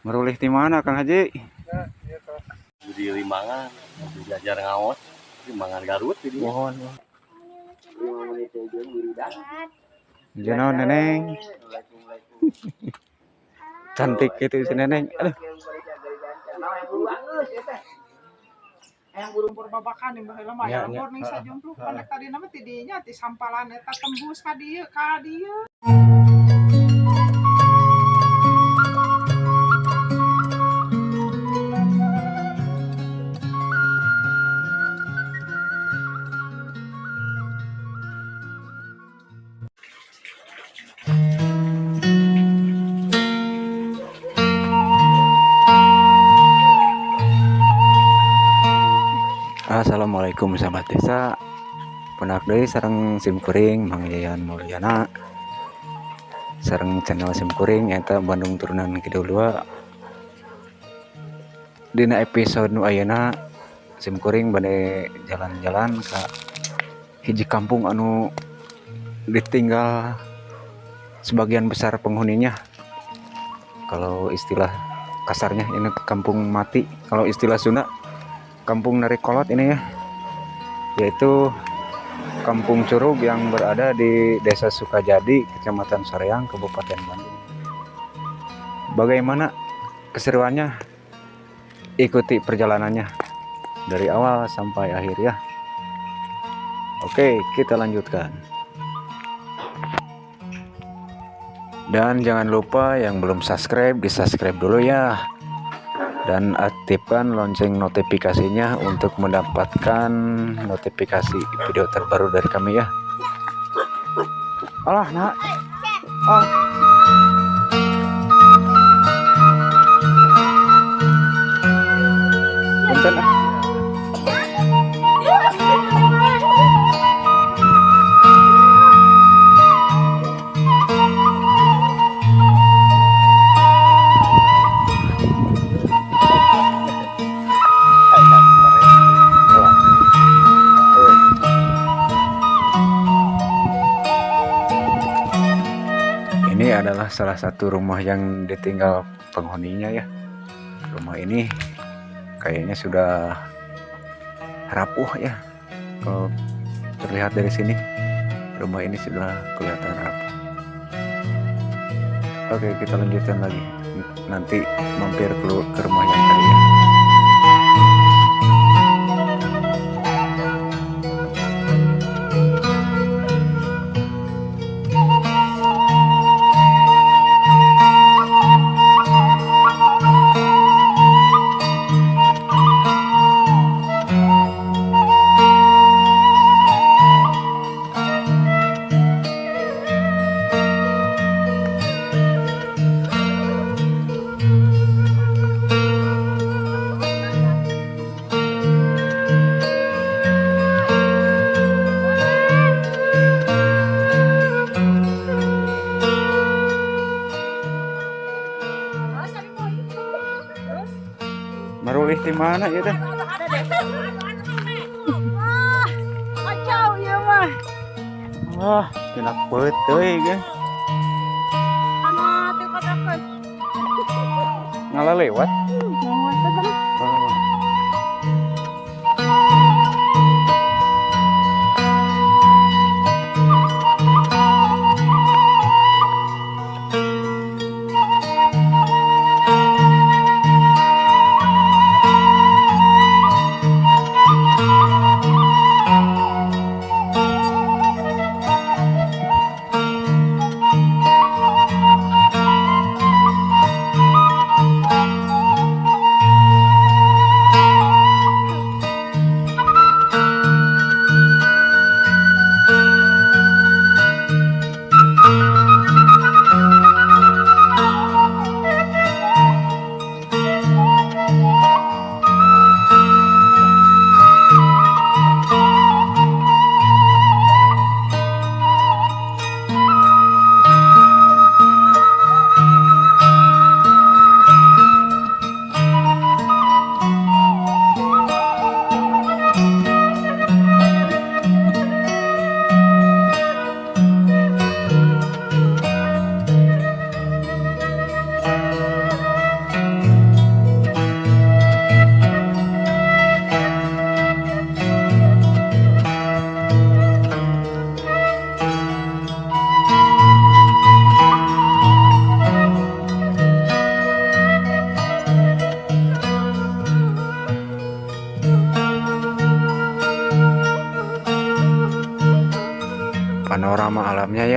Merulih di mana Kang Haji? Di Limbangan, belajar ngaos, Limbangan Garut jadi. Mohon. 5 menit aja wiridan. Jono Neneng. Cantik gitu si Neneng. Aduh. Yang burung perbabakan yang baheula mah Ya, ya warning sajumpluk panek tadi nama tidinya ti sampalan eta tembus ka dieu ka dieu. Assalamualaikum sahabat desa. Penak deui sareng simkuring Mang Yayan Mulyana. Sareng channel simkuring eta Bandung Turunan Kidul 2. Dina episode nu ayeuna simkuring bade jalan-jalan ka hiji kampung anu ditinggal sebagian besar penghuninya. Kalau istilah kasarnya ini kampung mati, kalau istilah Sunda kampung Narikolot ini ya, yaitu Kampung Curug yang berada di Desa Sukajadi, Kecamatan Soreang, Kabupaten Bandung. Bagaimana keseruannya? Ikuti perjalanannya dari awal sampai akhir ya. Oke, kita lanjutkan. Dan jangan lupa yang belum subscribe, di-subscribe dulu ya. Dan aktifkan lonceng notifikasinya untuk mendapatkan notifikasi video terbaru dari kami ya. Alah nak. Oh. Punten ah. Ini adalah salah satu rumah yang ditinggal penghuninya ya. Rumah ini kayaknya sudah rapuh ya. Kalau terlihat dari sini, rumah ini sudah kelihatan rapuh. Oke, kita lanjutkan lagi. Nanti mampir ke rumah yang tadi ya. Merulih di mana ya teh? Wah, kacau ya mah. Wah, enak banget euy ge. Kana teu katakeun. Ngalah lewat. Mohon tenan. Oh.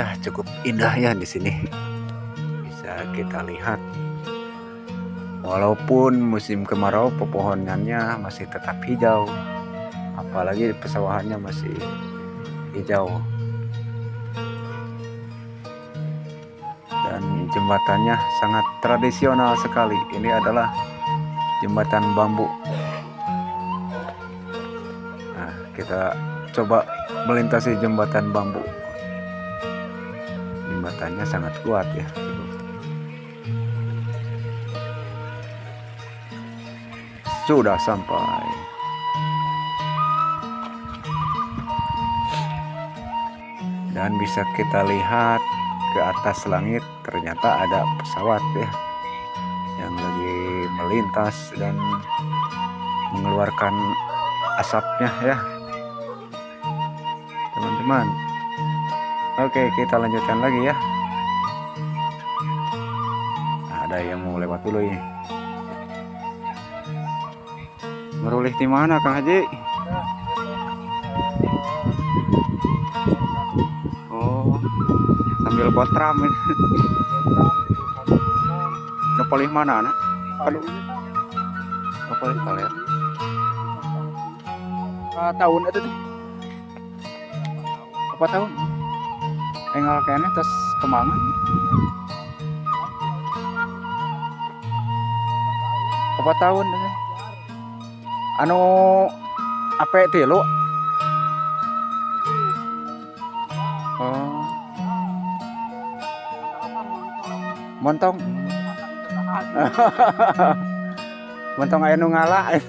ya cukup indah ya di sini. Bisa kita lihat walaupun musim kemarau pepohonannya masih tetap hijau, apalagi pesawahannya masih hijau. Dan jembatannya sangat tradisional sekali. Ini adalah jembatan bambu. Nah, kita coba melintasi jembatan bambu. Jembatannya sangat kuat ya. Sudah sampai. Dan bisa kita lihat ke atas langit, ternyata ada pesawat ya yang lagi melintas dan mengeluarkan asapnya ya teman-teman. Oke, kita lanjutkan lagi ya. Nah, ada yang mau lewat dulu ini. Merulih di mana Kang Haji? Oh, sambil botram ini. Nepalih mana anak? Aduh. Nepalih kalian. Tahun itu tuh. Apa tahun? Engal kene terus kemangan. Apa tahun ini? Anu apa itu lo? Oh. Montong. Montong aya nu ngalah.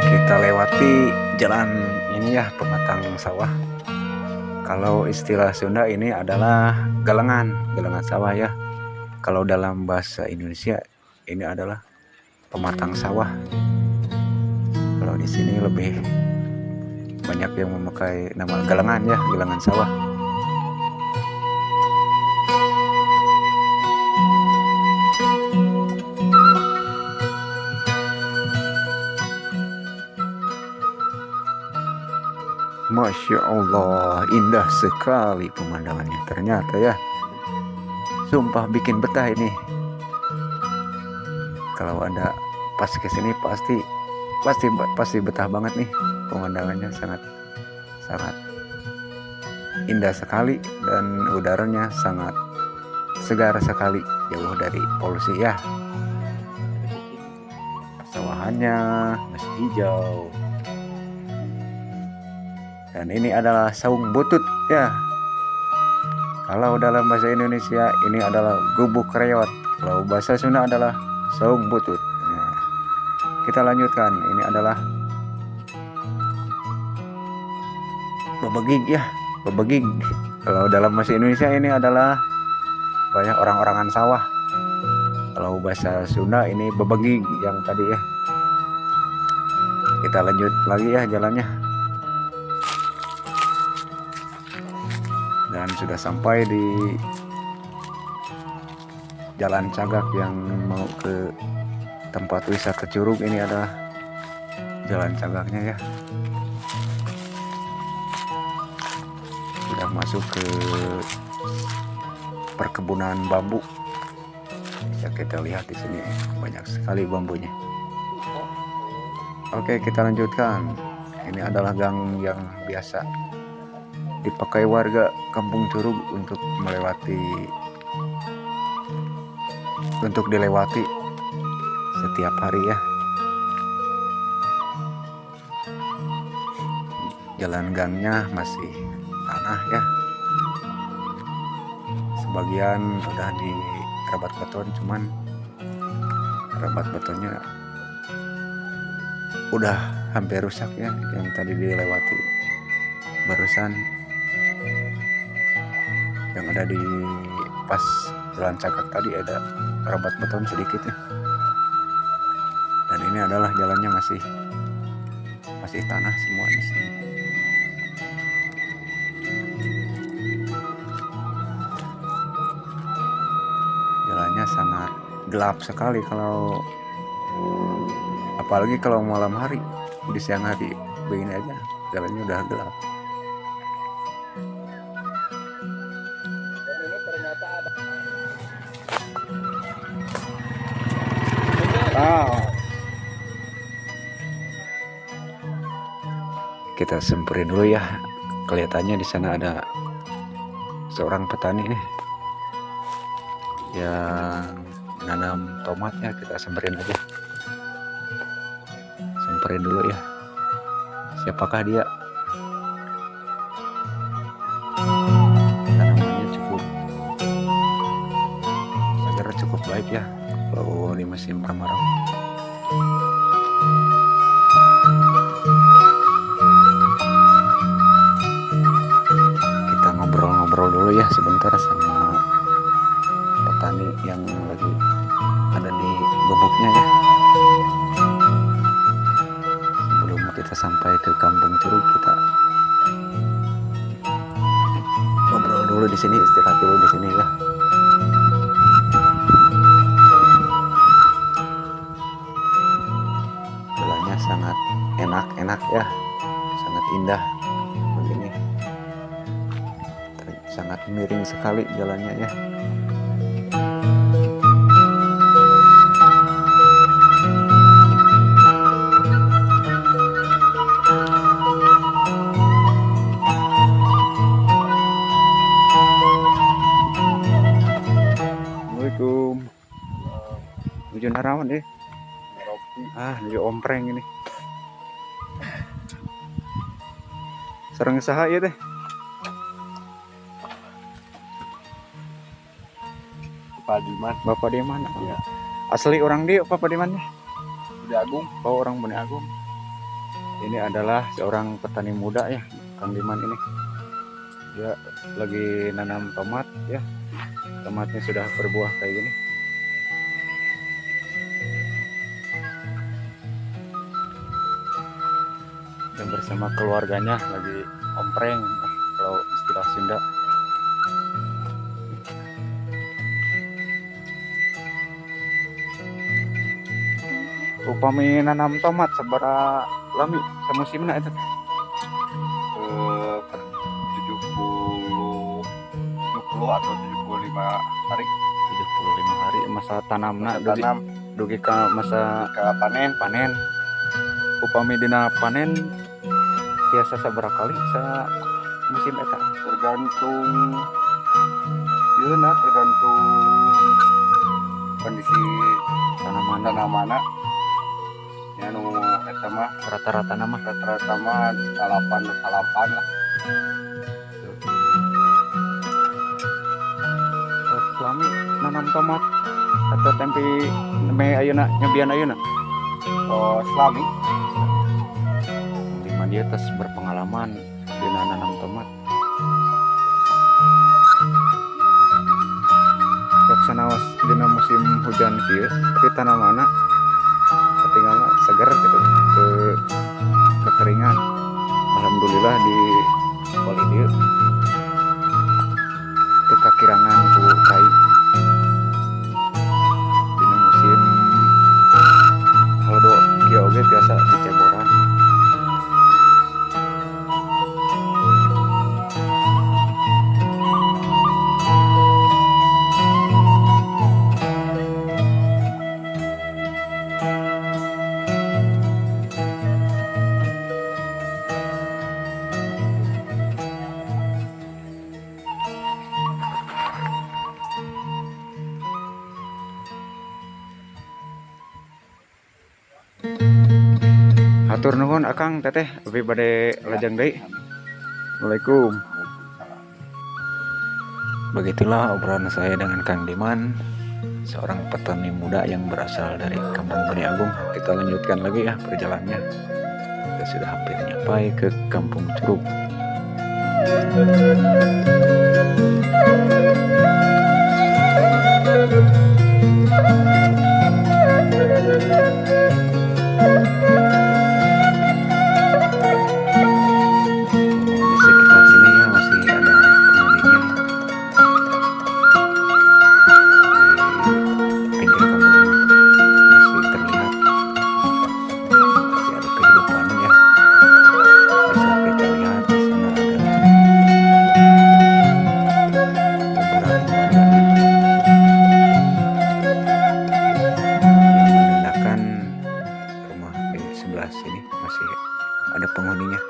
Kita lewati jalan ini ya, pematang sawah. Kalau istilah Sunda ini adalah galengan sawah ya. Kalau dalam bahasa Indonesia ini adalah pematang sawah. Kalau di sini lebih banyak yang memakai nama galengan ya, galengan sawah. Masya Allah, indah sekali pemandangannya ternyata ya. Sumpah bikin betah ini. Kalau Anda pas ke sini pasti betah banget nih. Pemandangannya sangat indah sekali dan udaranya sangat segar sekali, jauh dari polusi ya. Pesawahannya masih hijau. Dan ini adalah saung butut ya. Kalau dalam bahasa Indonesia ini adalah gubuk reot. Kalau bahasa Sunda adalah saung butut. Nah, kita lanjutkan. Ini adalah bebegig ya, bebegig. Kalau dalam bahasa Indonesia ini adalah banyak orang-orangan sawah. Kalau bahasa Sunda ini bebegig yang tadi ya. Kita lanjut lagi ya jalannya. Dan sudah sampai di Jalan Cagak yang mau ke tempat wisata Curug. Ini adalah Jalan Cagaknya ya. Sudah masuk ke perkebunan bambu. Bisa kita lihat di sini banyak sekali bambunya. Oke, kita lanjutkan. Ini adalah gang yang biasa dipakai warga Kampung Curug untuk dilewati setiap hari ya. Jalan gangnya masih tanah ya. Sebagian udah dirabat beton, cuman rabat betonnya udah hampir rusak ya, yang tadi dilewati barusan, yang ada di pas jalan cakak tadi ada rabat beton sedikit ya. Dan ini adalah jalannya masih tanah semua di sini. Jalannya sangat gelap sekali apalagi kalau malam hari. Di siang hari begini aja jalannya udah gelap. Dan ini ternyata ada. Kita semperin dulu ya. Kelihatannya di sana ada seorang petani nih yang nanam tomatnya. Kita semperin aja. Semperin dulu ya. Siapakah dia? Tanamannya cukup baik ya kalau di musim kemarau. Kita ngobrol-ngobrol dulu ya sebentar sama petani yang lagi ada di gubuknya ya. Sebelum kita sampai ke Kampung Curug, kita ngobrol dulu di sini, istirahat dulu di sini ya. Jalannya sangat enak ya, sangat indah begini. Sangat miring sekali jalannya ya. Assalamualaikum. Menuju narawan deh. Menuju ompreng ini. Sareng saha ya teh? Bapak di mana? Iya. Asli orang dia Bapak di mana? Budi Agung. Oh, orang Budi Agung. Ini adalah seorang petani muda ya, Kang Diman ini. Dia lagi nanam tomat ya. Tomatnya sudah berbuah kayak gini. Dan bersama keluarganya lagi ompreng kalau istilah Sunda. Upami nanam tomat sabaraha lami samusimna eta? 70 atau 75 hari. 75 hari masa tanamna Tanam dugi ka masa ke panen. Upami dina panen biasa sabaraha kali sa musim eta? Tergantung kondisi tanaman ya nu eta mah Rata-rata nama rata-rata mah 8 lah. selami nanam tomat atau tempe me ayeuna nyobian ayeuna Oh, selami di mana dia tes berpengalaman dina nanam tomat. Sok sanaos dina musim hujan kieu tapi tanamanna ketinggalan seger gitu ke kekeringan. Alhamdulillah di Bali dieu teu kakirangan ku kai dina musim haldo kieu oge biasa diceboran. Hatur nuhun Akang teteh abi bade lajang deui. Assalamualaikum. Begitulah obrolan saya dengan Kang Diman seorang petani muda yang berasal dari Kampung Bani Agung. Kita lanjutkan lagi ya perjalanannya. Kita sudah hampir nyampai ke Kampung Curug. Di sekitar sini ya masih ada penghuninya. Di pinggir kampung masih terlihat masih ada kehidupan ya. Bisa kita lihat di sana ada beberapa yang menandakan rumah di sebelah sini masih ada penghuninya.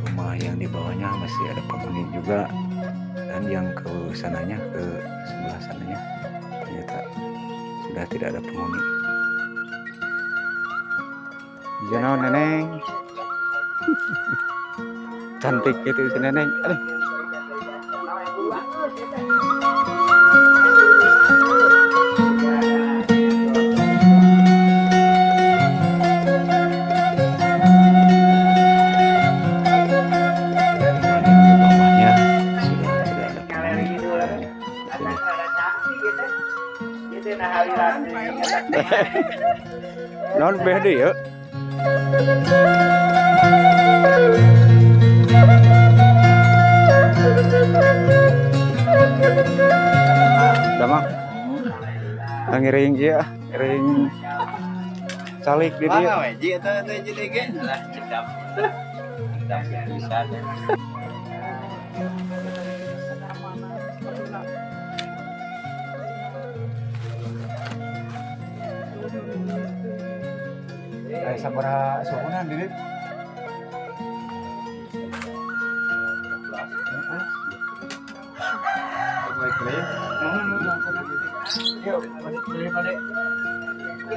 Rumah yang di bawahnya masih ada penghuni juga, dan yang ke sananya, ke sebelah sananya ternyata sudah tidak ada penghuni. Jangan neneng. Cantik gitu si neneng. Aduh. Non beda ya. Damang. Ngiring ya, ngiring calik di dia. Mana we eta jadi ge lah cedap. Cedap pisan. Kayak sabaraha suhunan di dieu?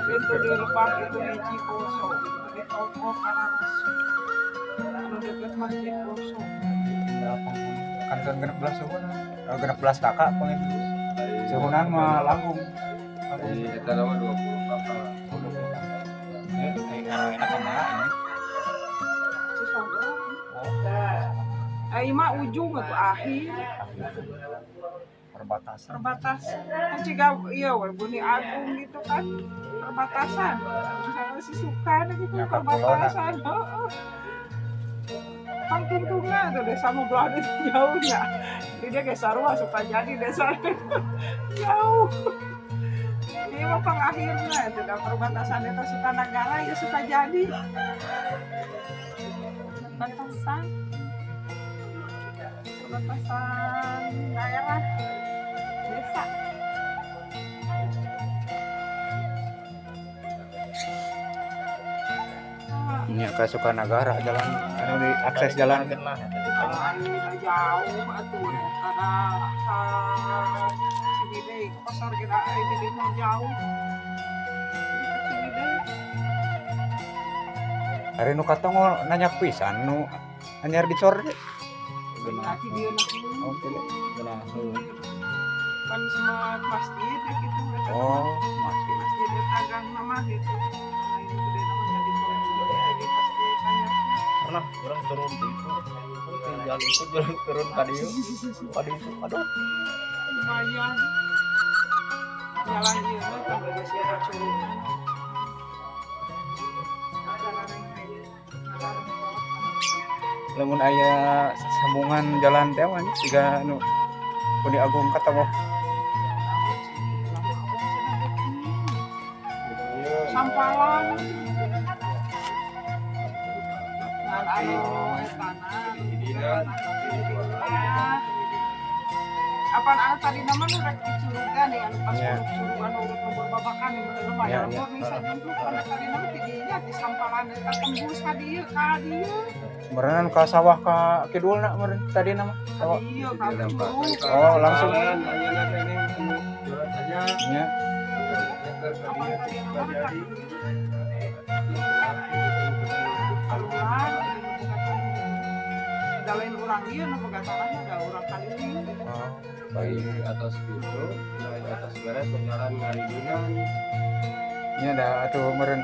Itu di lebah itu biji poso, di toko Kararas. Anu deket masjid poso. Kan genep belas suhunan. Genep belas kakak pengen suhunan mah langgung. Eta nama 20 kakak. Enak kemana ini? Mah ujung atau akhir Perbatasan. kan ciga iya we Buni Agung gitu kan perbatasan misalnya si Sukan gitu Ya, perbatasan heeh pangtungtungan tuh desa mau belah itu jauhnya jadi dia kayak sarua suka jadi desa jauh ini mah pengakhirnya itu dah perbatasan itu suka negara ya suka jadi perbatasan daerah desa. nya ke Sukanagara jalan anu di akses jalan Genah eta di Kalau tengah. ayu udah jauh atuh ada Ciwidey ke pasar kita di mah jauh. Ciwidey hari nu katongo nanya pisan nu anyar dicor deh. nanti dia nanti Oh, Genah. kan semua masjid ya gitu. oh masih Masjid dagang nama gitu. Nah ini gede namanya di jadi pasti banyak. Pernah orang turun di itu. Tinggal itu orang turun ka dieu. Itu aduh. Lumayan. Jalan ieu mah tambah geus ada curunan. lamun aya sambungan jalan teh mah siga anu Puni Agung katongo Sampalan. Ngan anu etana. Apaan anu tadi nama nu rek dicurugan nih anu pas Iya. curugan urut nomor babakan nih bener mah Iya, ya iya. nih sajen tuh anu tadi nama tidinya di sampalan eta tembus ka dieu ka dieu. merenan ka sawah ka kidulna meureun tadi nama sawah Iya ka curug. Oh, langsung. Ayeuna teh ini jualan saja. nya Apaan tadi nama rek ka dieu. Kaluar da lain urang ieu nu boga tanahnya da urang kaliling. oh, Di atas itu, di atas beres penyaran ngaridunan. nya da atuh meureun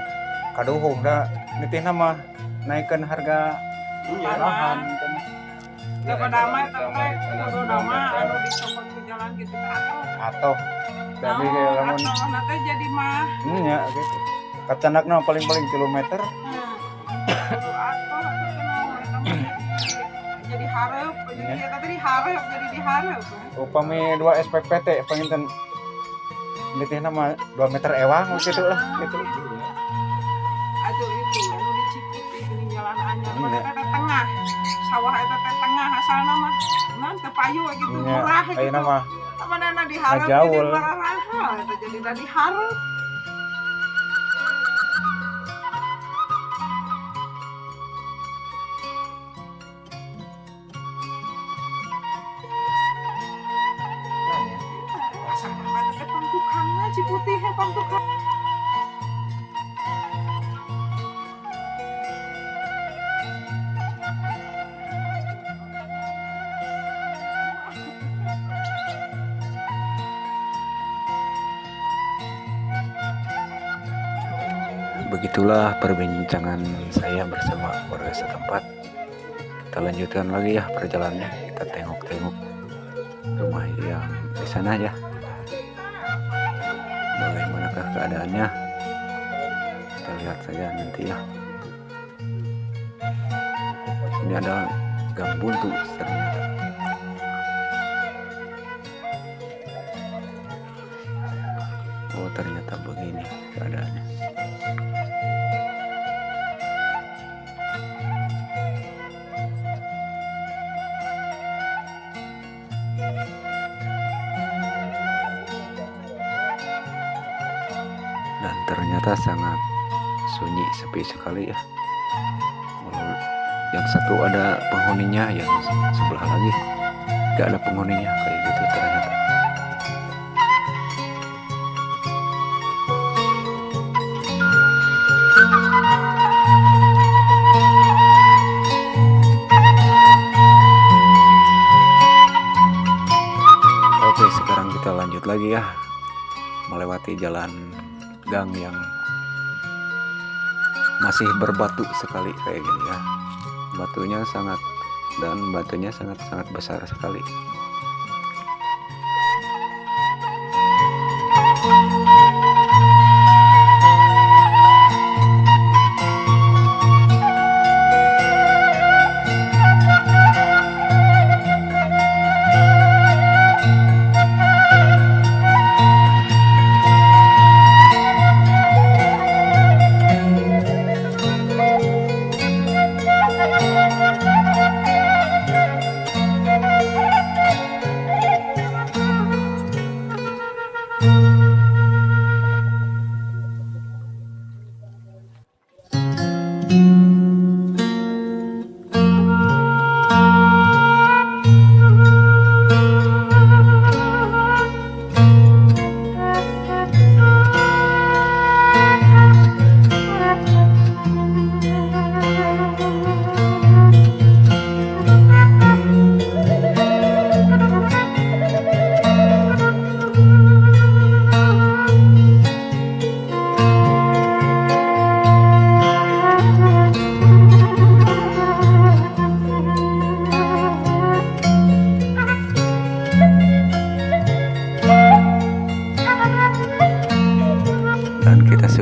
kaduhung da nitihna mah naikkeun harga lahan kan. Daripada mah eta teh kudu nama anu disokot ke jalan gitu atau Atoh tapi lamun atau nanti jadi mah nya gitu kacanakna paling-paling kilometer kudu atau kenal eta mah jadi hareup jadi eta tadi hareup jadi dihareup upami 2 SPP teh panginten nitihna mah 2 meter ewang gitu lah gitu. aduh itu anu di Ciputi geuning jalan anyar Iya. eta teh tengah sawah eta teh tengah asalna mah naon teu payu gitu Nya murah gitu ayeuna mah amanana dihareup jadi ngajaul. mararaha eta jadi da dihareup. Sama kata teh pangtukangna Ciputi he pangtukang. Begitulah perbincangan saya bersama warga setempat. Kita lanjutkan lagi ya perjalanannya. Kita tengok-tengok rumah yang di sana ya. Bagaimanakah keadaannya? Kita lihat saja nanti ya. Ini adalah gang buntu ternyata. Oh ternyata begini keadaannya. Dan ternyata sangat sunyi sepi sekali ya. Walau yang satu ada penghuninya, yang sebelah lagi tidak ada penghuninya kayak gitu ternyata. Oke, sekarang kita lanjut lagi ya, melewati jalan gang yang masih berbatu sekali kayak gini ya. Batunya sangat besar sekali.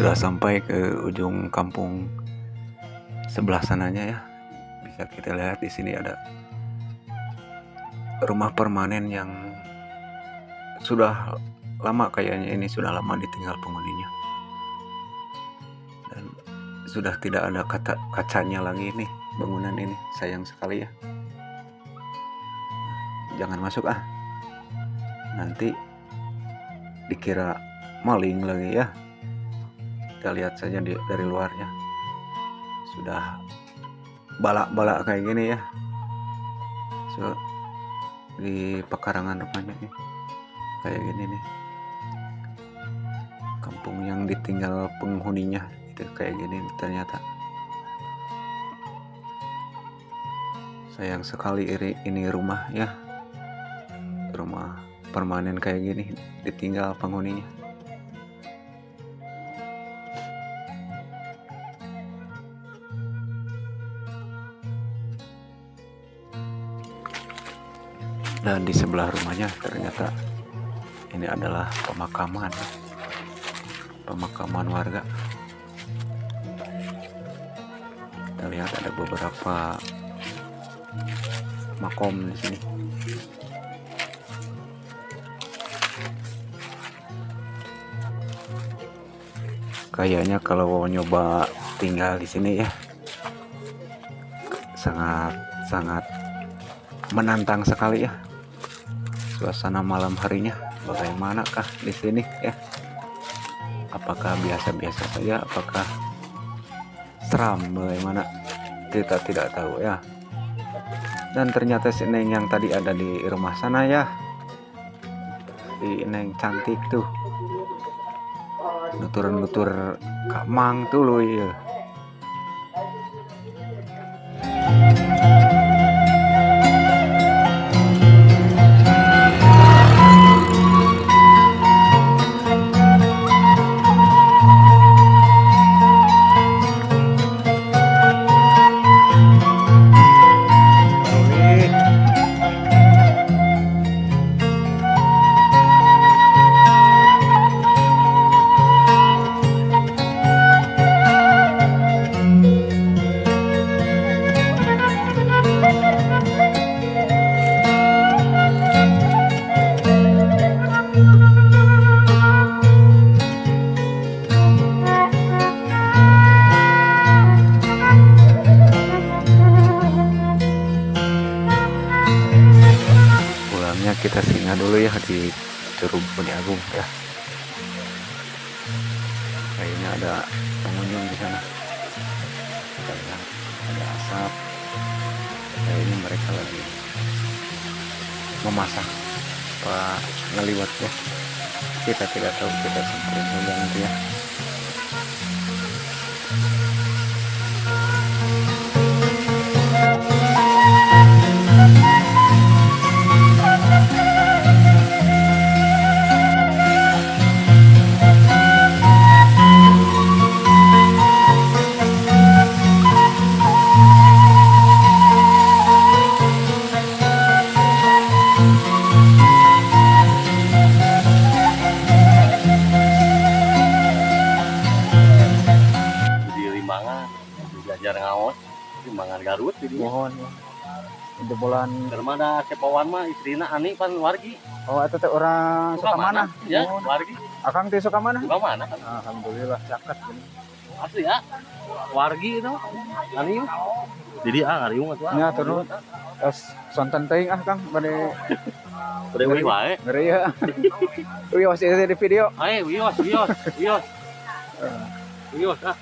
sudah sampai ke ujung kampung sebelah sananya ya. Bisa kita lihat di sini ada rumah permanen yang sudah lama, kayaknya ini sudah lama ditinggal penghuninya. Dan sudah tidak ada kacanya lagi nih bangunan ini, sayang sekali ya. Jangan masuk ah, nanti dikira maling lagi ya. Kita lihat saja dari luarnya, sudah balak-balak kayak gini ya. So, di pekarangan rumahnya nih kayak gini nih, kampung yang ditinggal penghuninya itu kayak gini ternyata. Sayang sekali ini rumah ya, rumah permanen kayak gini ditinggal penghuninya. Dan di sebelah rumahnya ternyata ini adalah pemakaman warga. Kita lihat ada beberapa makom di sini. Kayaknya kalau nyoba tinggal di sini ya, sangat menantang sekali ya. Suasana malam harinya bagaimanakah di sini ya? Apakah biasa-biasa saja? Apakah seram? Bagaimana? Kita tidak tahu ya. Dan ternyata si Neng yang tadi ada di rumah sana ya, si Neng cantik tuh, nutur-nutur Kak Mang tuh loh ya. Kita singgah dulu ya di Curug Bani Agung ya. Kayaknya ada pengunjung di sana. Kita lihat ada asap. Kayaknya mereka lagi memasak apa ngeliwat ya. Kita tidak tahu, kita sampai saja nanti ya. Belajar ngaos di Mangan Garut jadi Mohon di bulan Dermada Kepawan mah istrina Ani pan wargi. oh itu teh orang suka mana? Ya, Mohon. wargi. Akang teh suka mana? Suka mana kan? Alhamdulillah caket gini. Asli ya. Wargi itu. Ani. Jadi ngariung atuh. Ya turun. Es sonten teuing Kang bade Deui wae. ngeri ya. Wios di video. Wios. Wios ah.